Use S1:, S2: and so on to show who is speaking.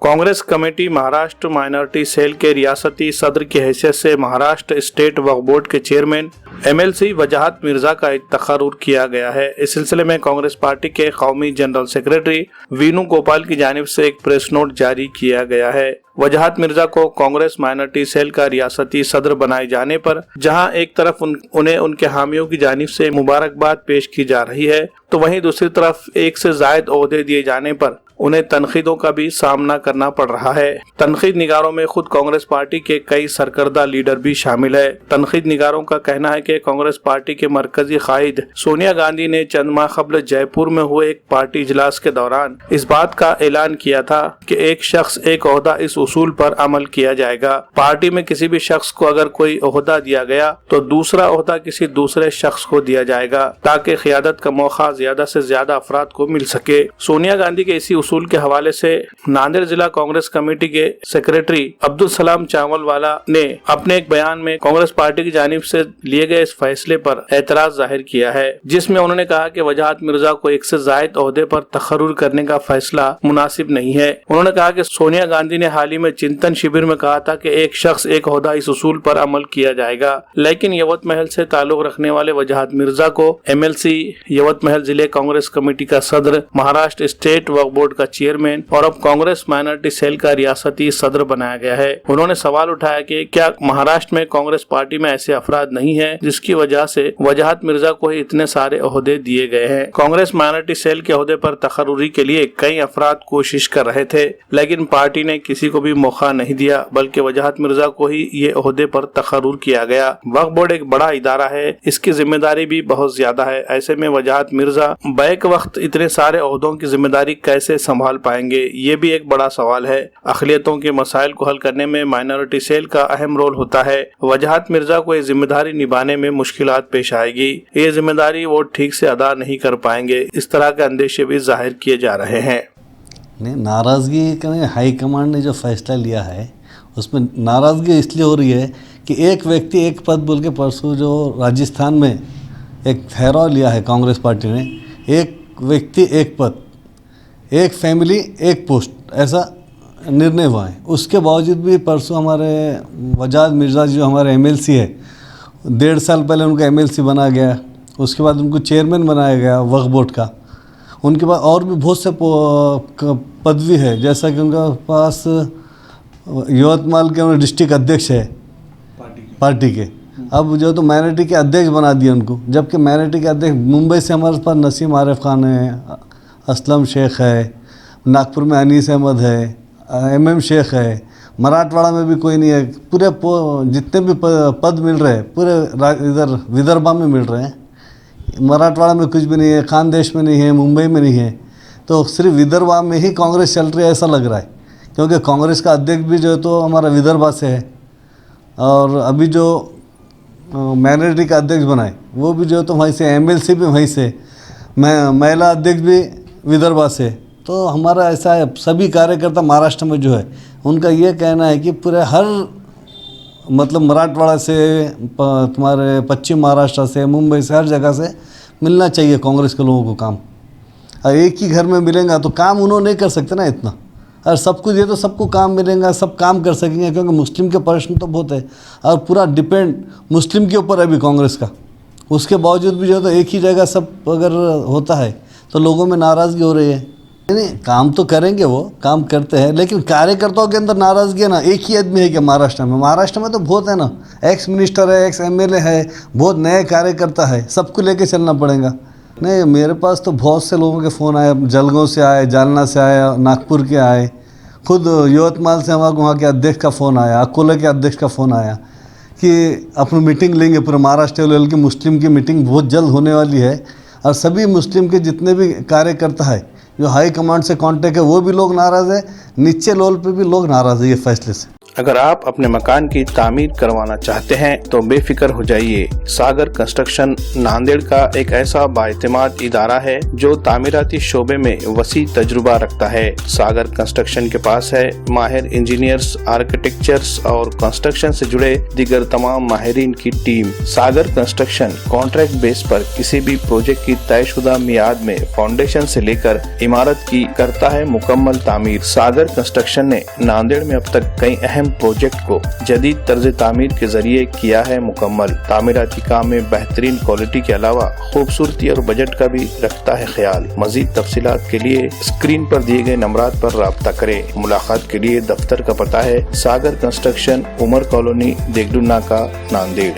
S1: Congress committee Maharashtra minority cell के रियासती सदर की हैसियत से महाराष्ट्र स्टेट वक्फ बोर्ड के चेयरमैन MLC वजाहत मिर्जा का तकर्रुर किया गया है। इस सिलसिले में कांग्रेस पार्टी के कौमी जनरल सेक्रेटरी वीनू गोपाल की जानिब से एक प्रेस नोट जारी किया गया है। वजाहत मिर्जा को कांग्रेस माइनॉरिटी सेल का रियासती सदर बनाए जाने पर जहां एक तरफ उन्हें उनके हामियों की जानिब से मुबारकबाद पेश की जा रही है, तो वहीं दूसरी तरफ एक से जायद ओहदे दिए जाने पर उन्हें तनकीदों का भी सामना करना पड़ रहा है। तनकीद निगारों में खुद कांग्रेस पार्टी के कई सरकर्दा लीडर भी शामिल है। तनकीद निगारों का कहना है कि कांग्रेस पार्टी के मरकजी कायद सोनिया गांधी ने चंद माह कबल जयपुर में हुए एक पार्टी इजलास के दौरान इस बात का ऐलान किया था कि एक शख्स एक ओहदा इस उसूल पर अमल किया जाएगा। पार्टी में किसी भी शख्स को अगर कोई ओहदा दिया गया तो दूसरा ओहदा किसी दूसरे शख्स को दिया जाएगा ताकि क़ियादत का मौका ज्यादा से ज्यादा अफराद को मिल सके। सोनिया गांधी के इसी उसूल के हवाले से नांदेड़ जिला कांग्रेस कमेटी के सेक्रेटरी अब्दुल सलाम चावलवाला ने अपने एक बयान में कांग्रेस पार्टी की जानिब से लिए गए इस फैसले पर एतराज जाहिर किया है, जिसमें उन्होंने कहा कि वजाहत मिर्जा को एक से जायद ओहदे पर तकर्रुर करने का फैसला मुनासिब नहीं है। उन्होंने कहा कि सोनिया गांधी ने हाल ही में चिंतन शिविर में कहा था कि एक शख्स एक ओहदा इस उसूल पर अमल किया जाएगा, लेकिन यवत महल से ताल्लुक रखने वाले वजाहत मिर्जा को MLC यवत महल जिले कांग्रेस कमेटी का सदर, महाराष्ट्र स्टेट वक्फ बोर्ड का चेयरमैन और अब कांग्रेस माइनॉरिटी सेल का रियासती सदर बनाया गया है। उन्होंने सवाल उठाया कि क्या महाराष्ट्र में कांग्रेस पार्टी में ऐसे अफराद नहीं है जिसकी वजह से वजाहत मिर्जा को ही इतने सारे ओहदे दिए गए हैं। कांग्रेस माइनॉरिटी सेल के ओहदे पर तकर्रुरी के लिए कई अफराद कोशिश कर रहे थे, लेकिन पार्टी ने किसी को भी मौका नहीं दिया, बल्कि वजाहत मिर्जा को ही ये ओहदे पर तकर्रुर किया गया। वक्फ बोर्ड एक बड़ा इदारा है, इसकी जिम्मेदारी भी बहुत ज्यादा है। ऐसे में वजाहत मिर्जा बैक वक्त इतने सारे ओहदों की जिम्मेदारी कैसे संभाल पाएंगे, ये भी एक बड़ा सवाल है। अक़लियतों के मसाइल को हल करने में माइनॉरिटी सेल का अहम रोल होता है। वजाहत मिर्जा को ये जिम्मेदारी निभाने में मुश्किलात पेश आएगी, ये जिम्मेदारी वो ठीक से अदा नहीं कर पाएंगे। इस तरह के अंदेशे भी जाहिर किए जा रहे हैं।
S2: नाराज़गी का हाई कमांड ने जो फैसला लिया है उसमें नाराज़गी इसलिए हो रही है कि एक व्यक्ति एक पद बोल के परसों जो राजस्थान में एक ठहराव लिया है कांग्रेस पार्टी ने, एक व्यक्ति एक पद, एक फैमिली एक पोस्ट, ऐसा निर्णय हुआ है। उसके बावजूद भी परसों हमारे वजाहत मिर्जा जो हमारे MLC है, 1.5 साल पहले उनका MLC बना गया, उसके बाद उनको चेयरमैन बनाया गया वक्फ बोर्ड का। उनके बाद और भी बहुत से पदवी है, जैसा कि उनका पास यवतमाल के डिस्ट्रिक्ट अध्यक्ष है पार्टी के। अब जो तो माइनॉरिटी के अध्यक्ष बना दिए उनको, जबकि माइनॉरिटी के अध्यक्ष मुंबई से हमारे पास नसीम आरिफ खान है, असलम शेख है, नागपुर में अनीस अहमद है, MM शेख है, मराठवाड़ा में भी कोई नहीं है। पूरे जितने भी पद मिल रहे हैं पूरे इधर विदर्भा में मिल रहे हैं, मराठवाड़ा में कुछ भी नहीं है, खानदेश में नहीं है, मुंबई में नहीं है। तो सिर्फ विदर्भा में ही कांग्रेस चल रही है ऐसा लग रहा है, क्योंकि कांग्रेस का अध्यक्ष भी जो है तो हमारा विदर्भा से है, और अभी जो माइनॉरिटी का अध्यक्ष बनाए वो भी जो है तो वहीं से, MLC भी वहीं से, महिला अध्यक्ष भी विदर्भा से। तो हमारा ऐसा है, सभी कार्यकर्ता महाराष्ट्र में जो है उनका ये कहना है कि पूरे हर मतलब मराठवाड़ा से, तुम्हारे पश्चिम महाराष्ट्र से, मुंबई से, हर जगह से मिलना चाहिए कांग्रेस के लोगों को काम। और एक ही घर में मिलेगा तो काम उन्होंने नहीं कर सकते ना इतना, और सब कुछ ये तो सबको काम मिलेगा, सब काम कर सकेंगे, क्योंकि मुस्लिम के प्रश्न तो बहुत है और पूरा डिपेंड मुस्लिम के ऊपर है अभी कांग्रेस का। उसके बावजूद भी जो है तो एक ही जगह सब अगर होता है तो लोगों में नाराज़गी हो रही है। नहीं, काम तो करेंगे, वो काम करते हैं, लेकिन कार्यकर्ताओं के अंदर नाराज़गी है ना। एक ही आदमी है कि महाराष्ट्र में तो बहुत है ना, एक्स मिनिस्टर है, एक्स MLA है, बहुत नए कार्यकर्ता है, सबको लेके चलना पड़ेगा। नहीं, मेरे पास तो बहुत से लोगों के फ़ोन आए, जलगांव से आए, जालना से आए, नागपुर के आए, खुद यवतमाल से हमारे वहाँ के अध्यक्ष का फ़ोन आया, अकोला के अध्यक्ष का फ़ोन आया कि अपनी मीटिंग लेंगे पूरे महाराष्ट्र लेवल की। मुस्लिम की मीटिंग बहुत जल्द होने वाली है, और सभी मुस्लिम के जितने भी कार्यकर्ता है जो हाई कमांड से कांटेक्ट है वो भी लोग नाराज़ है, नीचे लेवल पे भी लोग नाराज़ है ये फैसले से।
S1: अगर आप अपने मकान की तामीर करवाना चाहते हैं तो बेफिक्र हो जाइए। सागर कंस्ट्रक्शन नांदेड़ का एक ऐसा बाएतमाद इदारा है जो तामीराती शोबे में वसी तजुर्बा रखता है। सागर कंस्ट्रक्शन के पास है माहिर इंजीनियर्स, आर्किटेक्चर्स और कंस्ट्रक्शन से जुड़े दीगर तमाम माहिरीन की टीम। सागर कंस्ट्रक्शन कॉन्ट्रैक्ट बेस पर किसी भी प्रोजेक्ट की तयशुदा मियाद में फाउंडेशन से लेकर इमारत की करता है मुकम्मल तामीर। सागर कंस्ट्रक्शन ने नांदेड़ में अब तक कई अहम प्रोजेक्ट को जदीद तर्ज तामीर के जरिए किया है मुकम्मल। तामीराती काम में बेहतरीन क्वालिटी के अलावा खूबसूरती और बजट का भी रखता है ख्याल। मजीद तफसीलात के लिए स्क्रीन पर दिए गए नंबरात पर राब्ता करें। मुलाकात के लिए दफ्तर का पता है सागर कंस्ट्रक्शन, उमर कॉलोनी, देगडू नाका, नांदेड़।